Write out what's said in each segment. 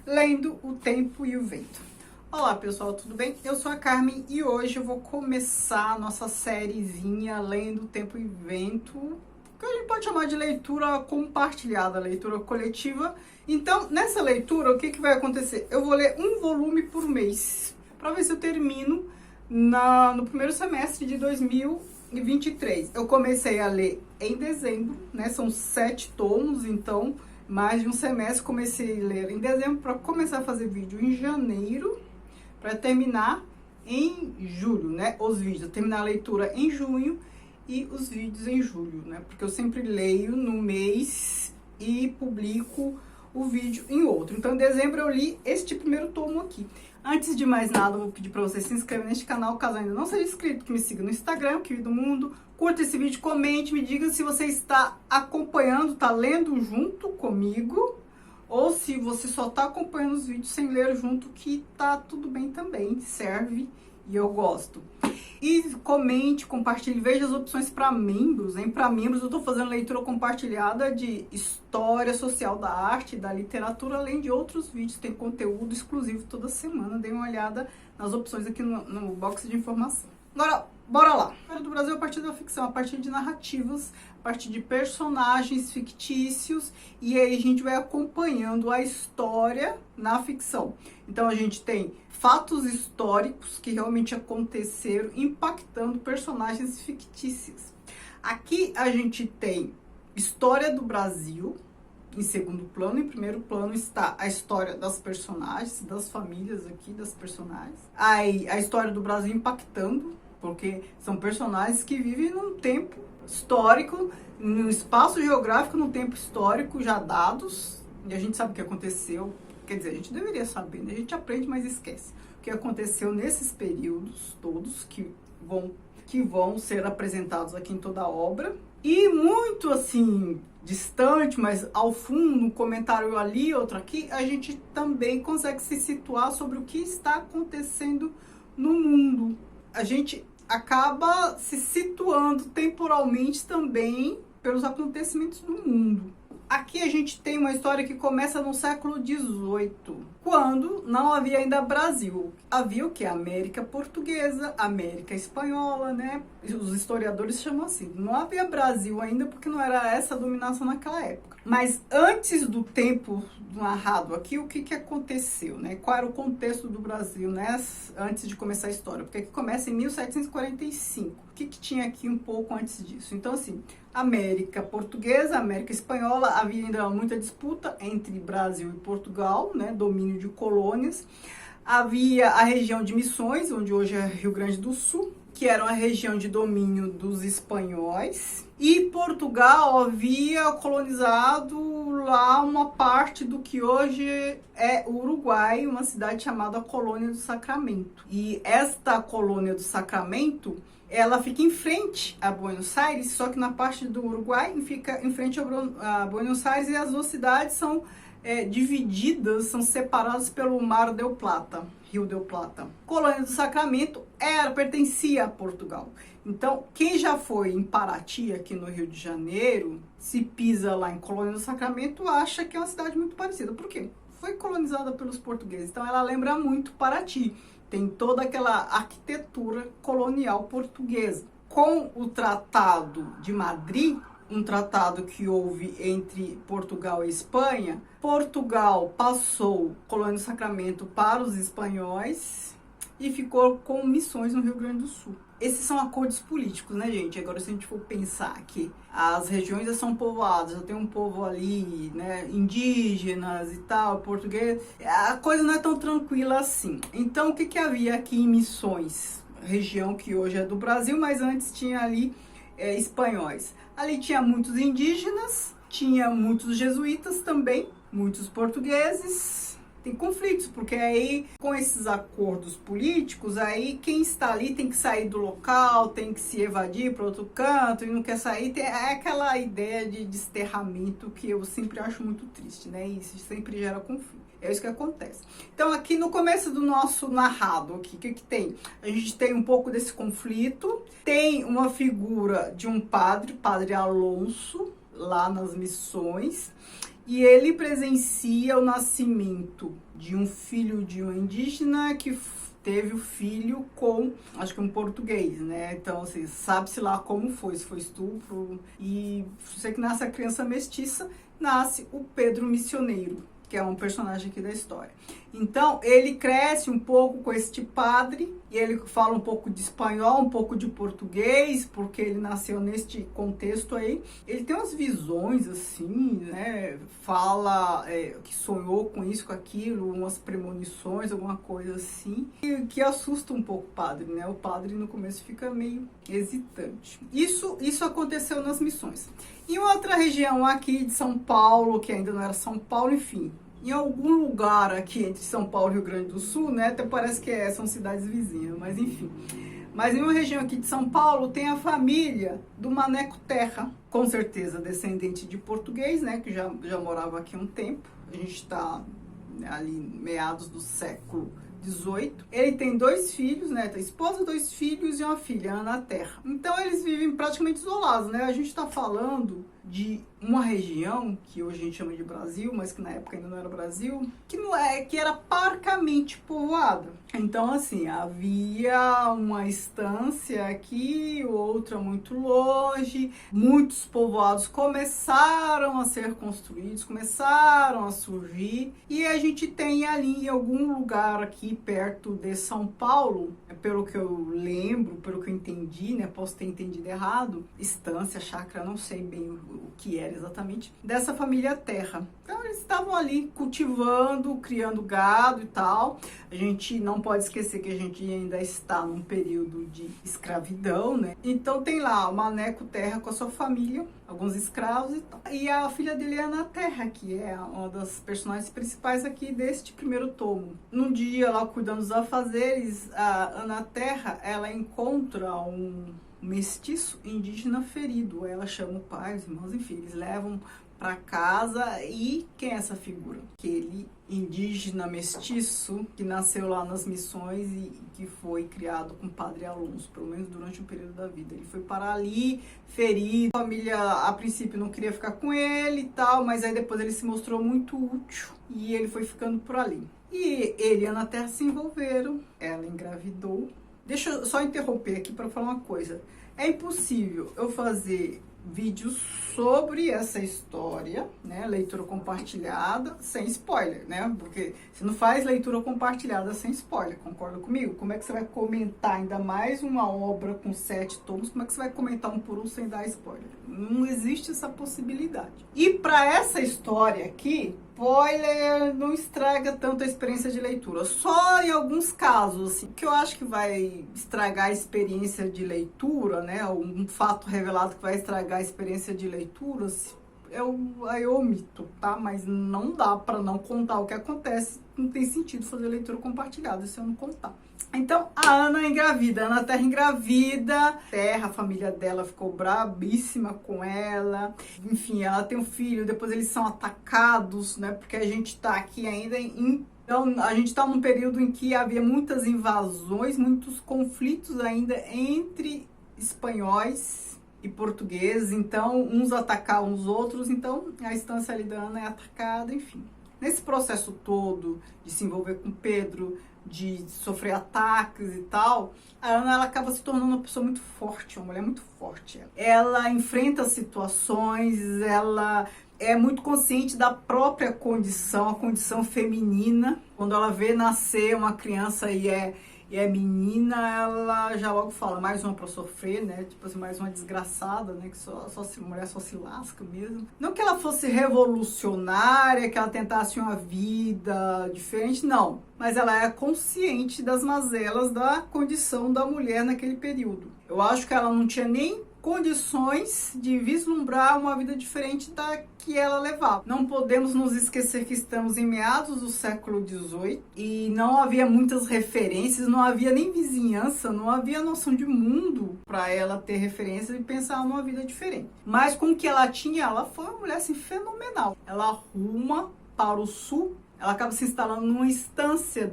Lendo o Tempo e o Vento. Olá pessoal, tudo bem? Eu sou a Carmen e hoje eu vou começar a nossa sériezinha Lendo o Tempo e o Vento, que a gente pode chamar de leitura compartilhada, leitura coletiva. Então, nessa leitura, o que vai acontecer? Eu vou ler um volume por mês, para ver se eu termino no primeiro semestre de 2023. Eu comecei a ler em dezembro, né? São 7 tomos, então mais de um semestre. Comecei a ler em dezembro para começar a fazer vídeo em janeiro, para terminar em julho, né? Os vídeos, terminar a leitura em junho e os vídeos em julho, né? Porque eu sempre leio no mês e publico o vídeo em outro. Então, em dezembro eu li este primeiro tomo aqui. Antes de mais nada, eu vou pedir para você se inscrever neste canal, caso ainda não seja inscrito, que me siga no Instagram, Kiwi do Mundo. Curta esse vídeo, comente, me diga se você está acompanhando, está lendo junto comigo, ou se você só está acompanhando os vídeos sem ler junto, que tá tudo bem também, serve e eu gosto. E comente, compartilhe, veja as opções para membros, hein? Para membros eu estou fazendo leitura compartilhada de história social da arte, da literatura, além de outros vídeos, tem conteúdo exclusivo toda semana. Dê uma olhada nas opções aqui no box de informação. Agora, bora lá. A história do Brasil a partir da ficção, a partir de narrativas, a partir de personagens fictícios, e aí a gente vai acompanhando a história na ficção. Então a gente tem fatos históricos que realmente aconteceram, impactando personagens fictícios. Aqui a gente tem história do Brasil em segundo plano, em primeiro plano está a história das personagens, das famílias aqui, das personagens. Aí a história do Brasil impactando, porque são personagens que vivem num tempo histórico, num espaço geográfico, num tempo histórico já dados, e a gente sabe o que aconteceu. Quer dizer, a gente deveria saber, né? A gente aprende, mas esquece. O que aconteceu nesses períodos todos que vão ser apresentados aqui em toda a obra. E muito assim, distante, mas ao fundo, um comentário ali, outro aqui, a gente também consegue se situar sobre o que está acontecendo no mundo. A gente acaba se situando temporalmente também pelos acontecimentos do mundo. Aqui a gente tem uma história que começa no século XVIII, quando não havia ainda Brasil. Havia o que? América Portuguesa, América Espanhola, né? Os historiadores chamam assim. Não havia Brasil ainda porque não era essa a dominação naquela época. Mas antes do tempo narrado aqui, o que aconteceu, né? Qual era o contexto do Brasil, né? Antes de começar a história? Porque aqui começa em 1745. O que tinha aqui um pouco antes disso? Então, assim, América Portuguesa, América Espanhola, havia ainda muita disputa entre Brasil e Portugal, né? Domínio de colônias. Havia a região de Missões, onde hoje é Rio Grande do Sul, que era uma região de domínio dos espanhóis. E Portugal havia colonizado lá uma parte do que hoje é o Uruguai, uma cidade chamada Colônia do Sacramento. E esta Colônia do Sacramento, ela fica em frente a Buenos Aires, só que na parte do Uruguai fica em frente a Buenos Aires, e as duas cidades são divididas, são separadas pelo Mar del Plata, Rio del Plata. Colônia do Sacramento pertencia a Portugal. Então, quem já foi em Paraty, aqui no Rio de Janeiro, se pisa lá em Colônia do Sacramento, acha que é uma cidade muito parecida. Por quê? Foi colonizada pelos portugueses, então ela lembra muito Paraty. Tem toda aquela arquitetura colonial portuguesa. Com o Tratado de Madrid, um tratado que houve entre Portugal e Espanha, Portugal passou Colônia do Sacramento para os espanhóis e ficou com missões no Rio Grande do Sul. Esses são acordos políticos, né, gente? Agora, se a gente for pensar que as regiões já são povoadas, já tem um povo ali, né, indígenas e tal, português, a coisa não é tão tranquila assim. Então, o que havia aqui em Missões? Região que hoje é do Brasil, mas antes tinha ali espanhóis. Ali tinha muitos indígenas, tinha muitos jesuítas também, muitos portugueses. Tem conflitos, porque aí com esses acordos políticos, aí quem está ali tem que sair do local, tem que se evadir para outro canto e não quer sair. É aquela ideia de desterramento que eu sempre acho muito triste, né? E isso sempre gera conflito. É isso que acontece. Então, aqui no começo do nosso narrado, aqui, o que tem? A gente tem um pouco desse conflito, tem uma figura de um padre, Padre Alonso, lá nas Missões, e ele presencia o nascimento de um filho de um indígena que teve o filho com, acho que um português, né? Então, assim, sabe-se lá como foi, se foi estupro. E sei que nasce a criança mestiça, nasce o Pedro Missioneiro, que é um personagem aqui da história. Então, ele cresce um pouco com este padre, e ele fala um pouco de espanhol, um pouco de português, porque ele nasceu neste contexto aí. Ele tem umas visões, assim, né? Fala que sonhou com isso, com aquilo, umas premonições, alguma coisa assim, que assusta um pouco o padre, né? O padre, no começo, fica meio hesitante. Isso aconteceu nas missões. Em outra região aqui de São Paulo, que ainda não era São Paulo, enfim, em algum lugar aqui entre São Paulo e Rio Grande do Sul, né? Até parece que são cidades vizinhas, mas enfim. Mas em uma região aqui de São Paulo tem a família do Maneco Terra, com certeza descendente de português, né? Que já morava aqui há um tempo. A gente está ali meados do século XVIII. Ele tem 2 filhos, né? Tem esposa, 2 filhos e uma filha, Ana Terra. Então eles vivem praticamente isolados, né? A gente está falando de uma região que hoje a gente chama de Brasil, mas que na época ainda não era Brasil, que era parcamente povoada. Então, assim, havia uma estância aqui, outra muito longe, muitos povoados começaram a ser construídos, começaram a surgir, e a gente tem ali em algum lugar aqui perto de São Paulo, pelo que eu lembro, pelo que eu entendi, né, posso ter entendido errado, estância, chácara, não sei bem o que era exatamente, dessa família Terra. Então eles estavam ali cultivando, criando gado e tal. A gente não pode esquecer que a gente ainda está num período de escravidão, né? Então tem lá o Maneco Terra com a sua família, alguns escravos e tal. E a filha dele é a Ana Terra, que é uma das personagens principais aqui deste primeiro tomo. Num dia lá cuidando dos afazeres, a Ana Terra, ela encontra um mestiço indígena ferido. Ela chama o pai, os irmãos, enfim, eles levam para casa. E quem é essa figura? Aquele indígena mestiço que nasceu lá nas missões e que foi criado com o Padre Alonso, pelo menos durante um período da vida. Ele foi parar ali, ferido. A família, a princípio, não queria ficar com ele e tal, mas aí depois ele se mostrou muito útil e ele foi ficando por ali. E ele e a Ana Terra se envolveram, ela engravidou. Deixa eu só interromper aqui para falar uma coisa. É impossível eu fazer vídeos sobre essa história, né, leitura compartilhada, sem spoiler, né, porque você não faz leitura compartilhada sem spoiler, concorda comigo? Como é que você vai comentar ainda mais uma obra com 7 tomos, como é que você vai comentar um por um sem dar spoiler? Não existe essa possibilidade. E para essa história aqui, spoiler não estraga tanto a experiência de leitura. Só em alguns casos, assim, que eu acho que vai estragar a experiência de leitura, né? Um fato revelado que vai estragar a experiência de leitura, eu omito, tá? Mas não dá para não contar o que acontece. Não tem sentido fazer leitura compartilhada se eu não contar. Então, a Ana engravida, a Ana Terra engravida, a família dela ficou brabíssima com ela, enfim, ela tem um filho, depois eles são atacados, né, porque a gente tá aqui ainda então, a gente tá num período em que havia muitas invasões, muitos conflitos ainda entre espanhóis e portugueses, então, uns atacavam os outros, então, a estância ali da Ana é atacada, enfim. Nesse processo todo de se envolver com Pedro, de sofrer ataques e tal, a Ana ela acaba se tornando uma pessoa muito forte, uma mulher muito forte. Ela enfrenta situações, ela é muito consciente da própria condição, a condição feminina. Quando ela vê nascer uma criança e é menina, ela já logo fala, mais uma pra sofrer, né? Tipo assim, mais uma desgraçada, né? Que mulher só se lasca mesmo. Não que ela fosse revolucionária, que ela tentasse uma vida diferente, não. Mas ela é consciente das mazelas da condição da mulher naquele período. Eu acho que ela não tinha nem condições de vislumbrar uma vida diferente da que ela levava. Não podemos nos esquecer que estamos em meados do século XVIII e não havia muitas referências, não havia nem vizinhança, não havia noção de mundo para ela ter referências e pensar numa vida diferente. Mas com o que ela tinha, ela foi uma mulher assim, fenomenal. Ela arruma para o sul. Ela acaba se instalando numa instância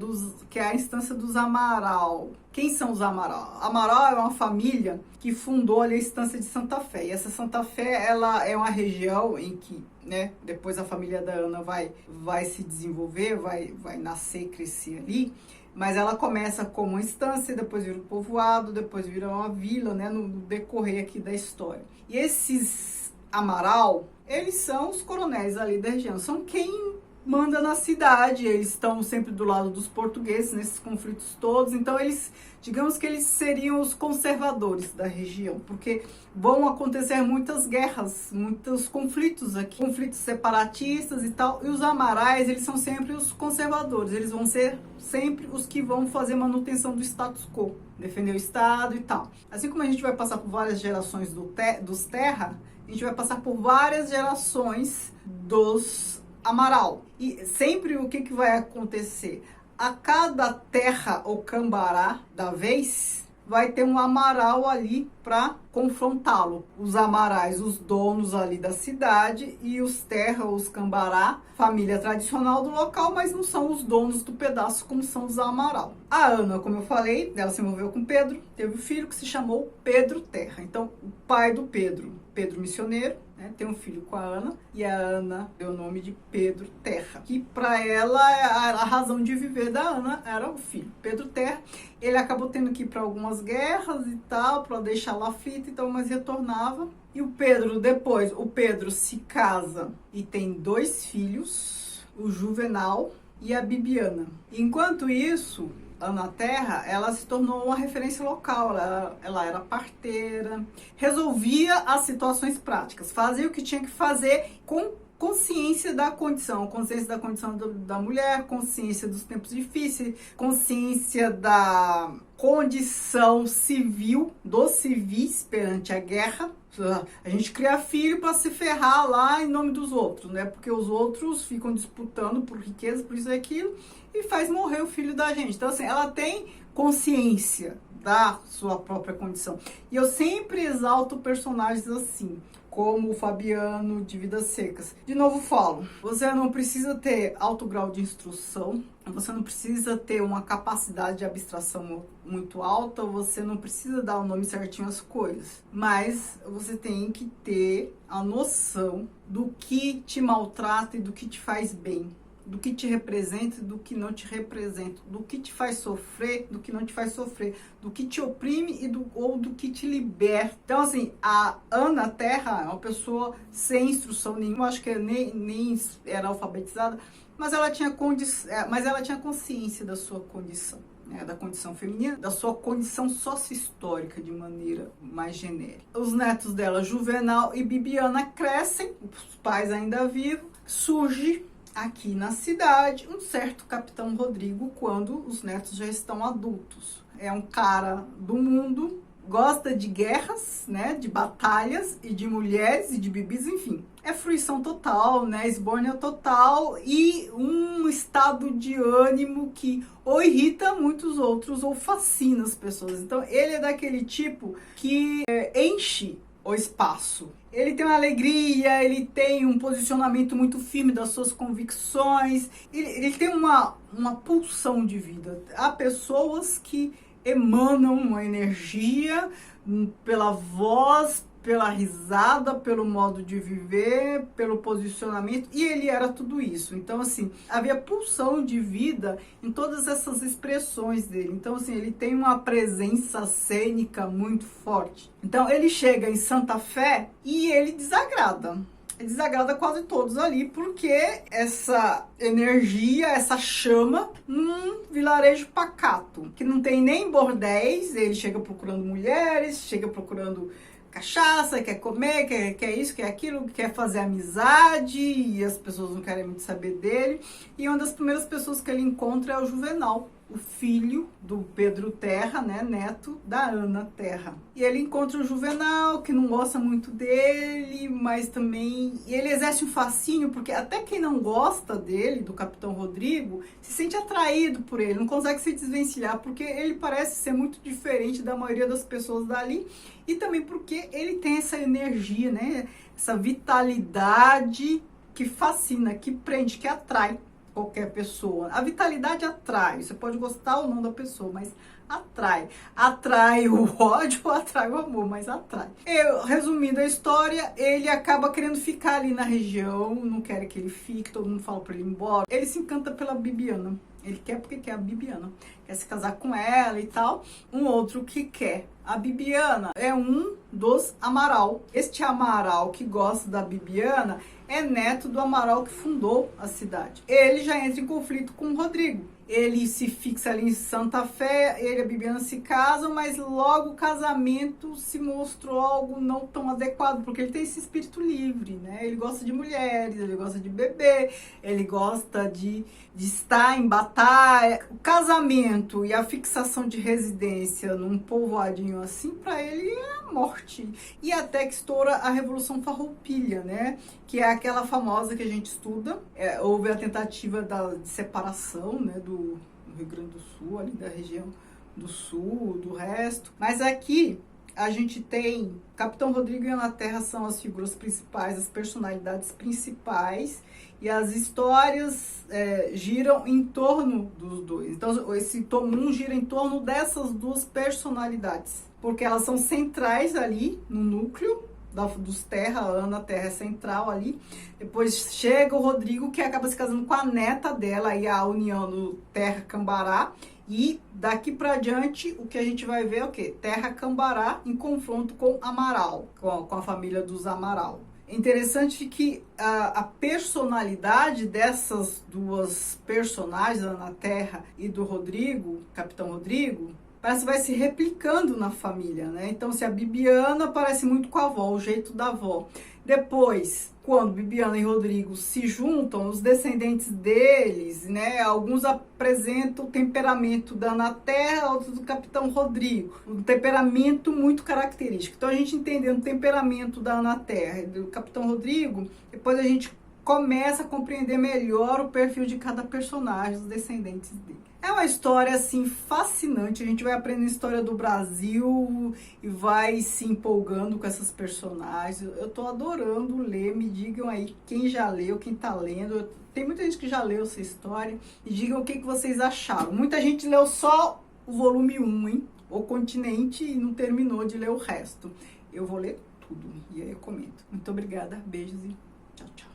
que é a instância dos Amaral. Quem são os Amaral? Amaral é uma família que fundou ali a instância de Santa Fé. E essa Santa Fé, ela é uma região em que né? Depois a família da Ana vai se desenvolver, vai nascer, crescer ali. Mas ela começa como uma estância, depois vira um povoado, depois vira uma vila, né? No decorrer aqui da história. E esses Amaral, eles são os coronéis ali da região, são quem manda na cidade, eles estão sempre do lado dos portugueses nesses conflitos todos, então eles, digamos que eles seriam os conservadores da região, porque vão acontecer muitas guerras, muitos conflitos aqui, conflitos separatistas e tal, e os Amarais, eles são sempre os conservadores, eles vão ser sempre os que vão fazer manutenção do status quo, defender o Estado e tal. Assim como a gente vai passar por várias gerações dos Terra, a gente vai passar por várias gerações dos Amaral. E sempre o que vai acontecer? A cada terra ou cambará da vez, vai ter um Amaral ali para confrontá-lo. Os Amarais, os donos ali da cidade, e os terra ou os cambará, família tradicional do local, mas não são os donos do pedaço como são os Amaral. A Ana, como eu falei, ela se envolveu com Pedro, teve um filho que se chamou Pedro Terra. Então, o pai do Pedro missioneiro, né, tem um filho com a Ana, e a Ana deu o nome de Pedro Terra, que para ela a razão de viver da Ana era o filho. Pedro Terra, ele acabou tendo que ir para algumas guerras e tal, para deixar lá fita, então, mas retornava. E o Pedro se casa e tem 2 filhos, o Juvenal e a Bibiana. Enquanto isso, Ana Terra, ela se tornou uma referência local, ela era parteira, resolvia as situações práticas, fazia o que tinha que fazer com consciência da condição da mulher, consciência dos tempos difíceis, consciência da condição civil, dos civis perante a guerra. A gente cria filho para se ferrar lá em nome dos outros, né? Porque os outros ficam disputando por riqueza, por isso e aquilo, e faz morrer o filho da gente. Então, assim, ela tem consciência da sua própria condição. E eu sempre exalto personagens assim, como o Fabiano de Vidas Secas. De novo falo, você não precisa ter alto grau de instrução, você não precisa ter uma capacidade de abstração muito alta, você não precisa dar o nome certinho às coisas, mas você tem que ter a noção do que te maltrata e do que te faz bem, do que te representa e do que não te representa, do que te faz sofrer, do que não te faz sofrer, do que te oprime ou do que te liberta. Então, assim, a Ana Terra é uma pessoa sem instrução nenhuma, acho que nem era alfabetizada, mas ela tinha consciência da sua condição, né, da condição feminina, da sua condição sócio-histórica de maneira mais genérica. Os netos dela, Juvenal e Bibiana, crescem, os pais ainda vivos, surge aqui na cidade um certo Capitão Rodrigo quando os netos já estão adultos. É um cara do mundo, gosta de guerras, né, de batalhas e de mulheres e de bebês, enfim. É fruição total, né, esbórnia total e um estado de ânimo que ou irrita muitos outros ou fascina as pessoas. Então ele é daquele tipo que enche o espaço. Ele tem uma alegria, ele tem um posicionamento muito firme das suas convicções, ele tem uma pulsão de vida. Há pessoas que emanam uma energia pela voz, pela risada, pelo modo de viver, pelo posicionamento, e ele era tudo isso. Então, assim, havia pulsão de vida em todas essas expressões dele. Então, assim, ele tem uma presença cênica muito forte. Então, ele chega em Santa Fé e ele desagrada. Ele desagrada quase todos ali, porque essa energia, essa chama, num vilarejo pacato, que não tem nem bordéis, ele chega procurando mulheres, chega procurando cachaça, quer comer, quer isso, quer aquilo, quer fazer amizade, e as pessoas não querem muito saber dele. E uma das primeiras pessoas que ele encontra é o Juvenal, o filho do Pedro Terra, né, neto da Ana Terra. E ele encontra o Juvenal, que não gosta muito dele, mas também... E ele exerce um fascínio, porque até quem não gosta dele, do Capitão Rodrigo, se sente atraído por ele, não consegue se desvencilhar, porque ele parece ser muito diferente da maioria das pessoas dali, e também porque ele tem essa energia, né, essa vitalidade que fascina, que prende, que atrai qualquer pessoa. A vitalidade atrai. Você pode gostar ou não da pessoa, mas atrai. Atrai o ódio ou atrai o amor, mas atrai. Resumindo a história, ele acaba querendo ficar ali na região, não quer que ele fique, todo mundo fala pra ele ir embora. Ele se encanta pela Bibiana. Ele quer porque quer a Bibiana, quer se casar com ela e tal. Um outro que quer a Bibiana é um dos Amaral. Este Amaral que gosta da Bibiana é neto do Amaral que fundou a cidade. Ele já entra em conflito com o Rodrigo. Ele se fixa ali em Santa Fé, ele e a Bibiana se casam, mas logo o casamento se mostrou algo não tão adequado, porque ele tem esse espírito livre, né? Ele gosta de mulheres, ele gosta de beber, ele gosta de estar em batalha. O casamento e a fixação de residência num povoadinho assim, para ele é a morte. E até que estoura a Revolução Farroupilha, né? Que é aquela famosa que a gente estuda. Houve a tentativa de separação, né, do Rio Grande do Sul, ali da região do Sul, do resto. Mas aqui a gente tem Capitão Rodrigo e Ana Terra são as figuras principais, as personalidades principais, e as histórias giram em torno dos dois. Então esse tomo 1 gira em torno dessas duas personalidades, porque elas são centrais ali no núcleo dos Terra. A Ana Terra é central ali. Depois chega o Rodrigo, que acaba se casando com a neta dela, aí a união do Terra Cambará. E daqui para diante, o que a gente vai ver é o quê? Terra Cambará em confronto com Amaral, com a família dos Amaral. É interessante que a personalidade dessas duas personagens, da Ana Terra e do Rodrigo, Capitão Rodrigo, parece que vai se replicando na família, né? Então, se a Bibiana parece muito com a avó, o jeito da avó. Depois, quando Bibiana e Rodrigo se juntam, os descendentes deles, né? Alguns apresentam o temperamento da Ana Terra, outros do Capitão Rodrigo. Um temperamento muito característico. Então, a gente entendendo o temperamento da Ana Terra e do Capitão Rodrigo, depois a gente começa a compreender melhor o perfil de cada personagem, os descendentes dele. É uma história, assim, fascinante. A gente vai aprendendo a história do Brasil e vai se empolgando com essas personagens. Eu tô adorando ler. Me digam aí quem já leu, quem tá lendo. Tem muita gente que já leu essa história. E digam o que vocês acharam. Muita gente leu só o volume 1, hein? O Continente, e não terminou de ler o resto. Eu vou ler tudo e aí eu comento. Muito obrigada, beijos e tchau, tchau.